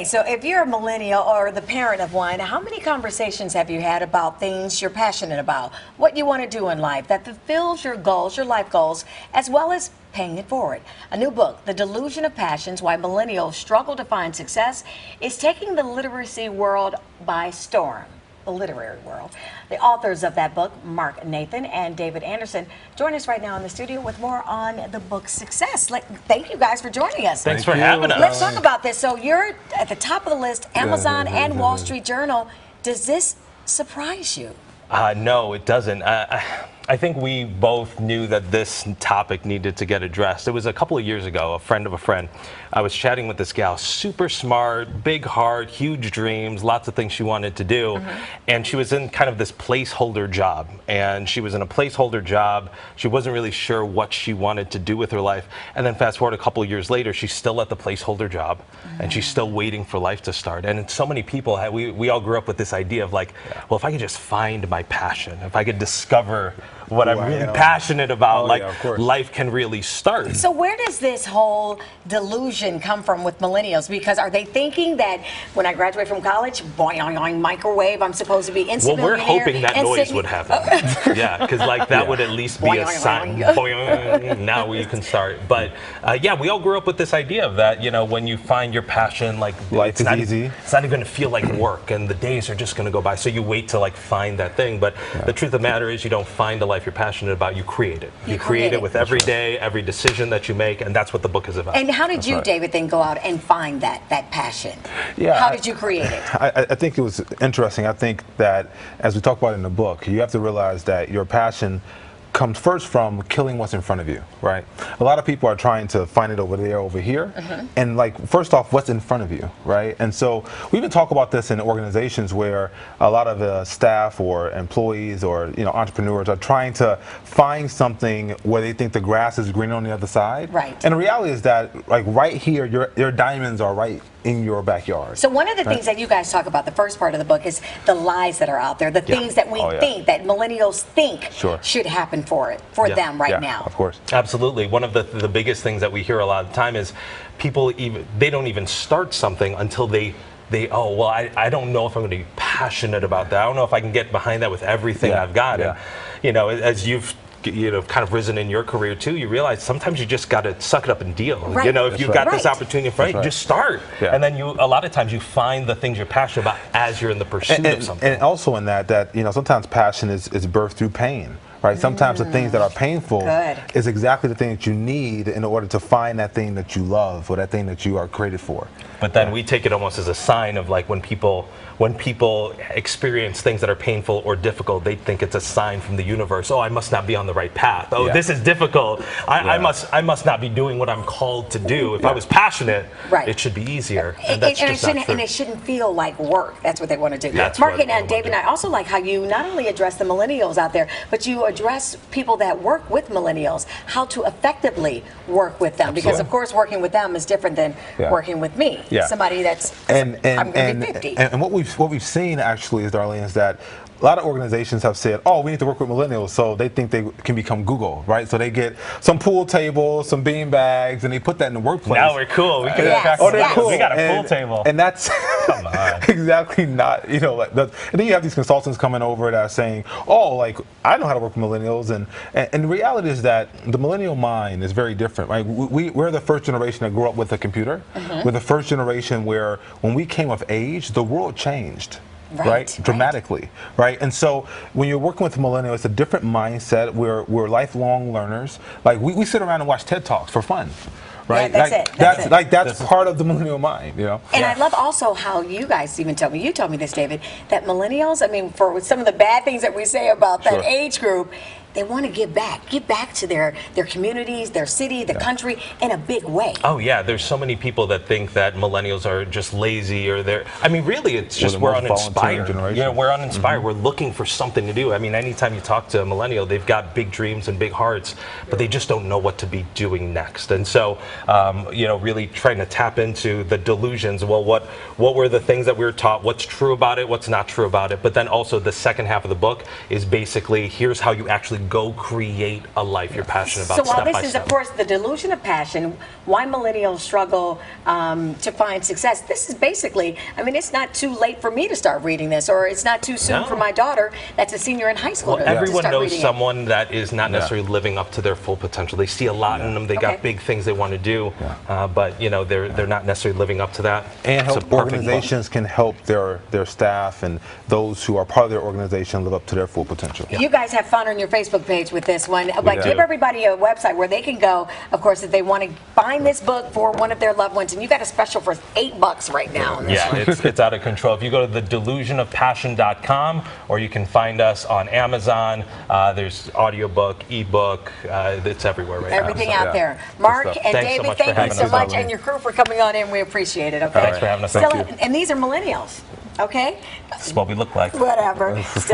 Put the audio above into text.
So if you're a millennial or the parent of one, how many conversations have you had about things you're passionate about, what you want to do in life that fulfills your goals, your life goals, as well as paying it forward? A new book, The Delusion of Passion, Why Millennials Struggle to Find Success, is taking the literacy world by storm. The literary world. The authors of that book, Mark Nathan and David Anderson, join us right now in the studio with more on the book's success. Thank you guys for joining us. Thanks for having us. Let's talk about this. So you're at the top of the list, Amazon and Wall Street Journal. Does this surprise you? No, it doesn't. I think we both knew that this topic needed to get addressed. It was a couple of years ago, a friend of a friend. I was chatting with this gal, super smart, big heart, huge dreams, lots of things she wanted to do. And she was in kind of this placeholder job. And she was in a placeholder job. She wasn't really sure what she wanted to do with her life. And then fast forward a couple of years later, she's still at the placeholder job. And she's still waiting for life to start. And so many people, we all grew up with this idea of like, well, if I could just find my passion, if I could discover what I'm really passionate about, life can really start. So where does this whole delusion come from with millennials? Because are they thinking that when I graduate from college, boing, microwave, I'm supposed to be instant Well, we're millionaire, hoping that noise would happen. Yeah, because like that would at least be a sign. Boing, now we can start. But yeah, we all grew up with this idea of that, you know, when you find your passion, like life is easy. It's not even going to feel like work, and the days are just going to go by. So you wait to like find that thing. But the truth of the matter is, you don't find a life you're passionate about, you create it. You create it with every day, every decision that you make, and that's what the book is about. And how did you, David, then go out and find that passion? Yeah, how did you create it? I think it was interesting. I think that as we talk about in the book, you have to realize that your passion comes first from killing what's in front of you, right? A lot of people are trying to find it over there, over here, and like first off, what's in front of you, right? And so we even talk about this in organizations where a lot of staff or employees or entrepreneurs are trying to find something where they think the grass is greener on the other side. Right. And the reality is that like right here, your diamonds are right in your backyard. So one of the things that you guys talk about, the first part of the book, is the lies that are out there, the things that we think, that millennials think should happen for them right now. Of course. Absolutely. One of the biggest things that we hear a lot of the time is people they don't even start something until they oh, well, I don't know if I'm going to be passionate about that. I don't know if I can get behind that with everything I've got. And, as you've kind of risen in your career too, you realize sometimes you just got to suck it up and deal. If you've got this opportunity in front of you, just start. And then a lot of times you find the things you're passionate about as you're in the pursuit of something. And also in that sometimes passion is birthed through pain. Right? Sometimes the things that are painful is exactly the thing that you need in order to find that thing that you love or that thing that you are created for. But then we take it almost as a sign of like when people experience things that are painful or difficult, they think it's a sign from the universe. Oh, I must not be on the right path. Oh, this is difficult. I must not be doing what I'm called to do. If I was passionate, it should be easier. And that's just not true. And it shouldn't feel like work. That's what they want to do. That's Mark and David, I also like how you not only address the millennials out there, but you address people that work with millennials, how to effectively work with them. Because of course working with them is different than working with me. Somebody that's I'm going to be 50. And what we've seen actually is, Darlene, is that a lot of organizations have said, oh, we need to work with millennials, so they think they can become Google, right? So they get some pool tables, some bean bags, and they put that in the workplace. Now we're cool. We can they're cool. We got a pool table. And that's exactly not, and then you have these consultants coming over that are saying, oh, like, I know how to work with millennials. And the reality is that the millennial mind is very different, right? We're the first generation that grew up with a computer. We're the first generation where when we came of age, the world changed. Right? Dramatically, right? And so when you're working with a millennial, it's a different mindset. We're lifelong learners. Like we sit around and watch TED Talks for fun. Right? That's part of the millennial mind, And I love also how you guys even told me, you told me this, David, that millennials, I mean, for some of the bad things that we say about that age group, they want to give back to their communities, their city, the country in a big way. Oh yeah, there's so many people that think that millennials are just lazy or really it's just we're uninspired. Yeah, we're uninspired. We're looking for something to do. I mean, anytime you talk to a millennial, they've got big dreams and big hearts, but they just don't know what to be doing next. And so, really trying to tap into the delusions. Well, what were the things that we were taught? What's true about it? What's not true about it? But then also the second half of the book is basically here's how you actually go create a life you're passionate about. So while step by this is, step. of course, the delusion of passion, why millennials struggle to find success, this is basically, I mean, it's not too late for me to start reading this, or it's not too soon No. for my daughter that's a senior in high school Well, to everyone start knows reading it. someone that is not necessarily living up to their full potential. They see a lot in them. They got big things they want to do, but you know they're not necessarily living up to that. And It's a help perfect book. organizations can help their staff and those who are part of their organization live up to their full potential. You guys have fun on your Facebook page with this one, but do. give everybody a website where they can go, of course, if they want to find this book for one of their loved ones. And you got a special for $8 right now. On this Yeah, one. it's out of control. If you go to thedelusionofpassion.com, or you can find us on Amazon. There's audiobook, ebook. It's everywhere right Everything now. out there. Mark stuff. and Thanks so David, much for thank you having so us. much, and your crew for coming on in. We appreciate it. Okay. Thanks for having us. Still, Thank you. and these are millennials. Okay. This is what we look like. Whatever. Still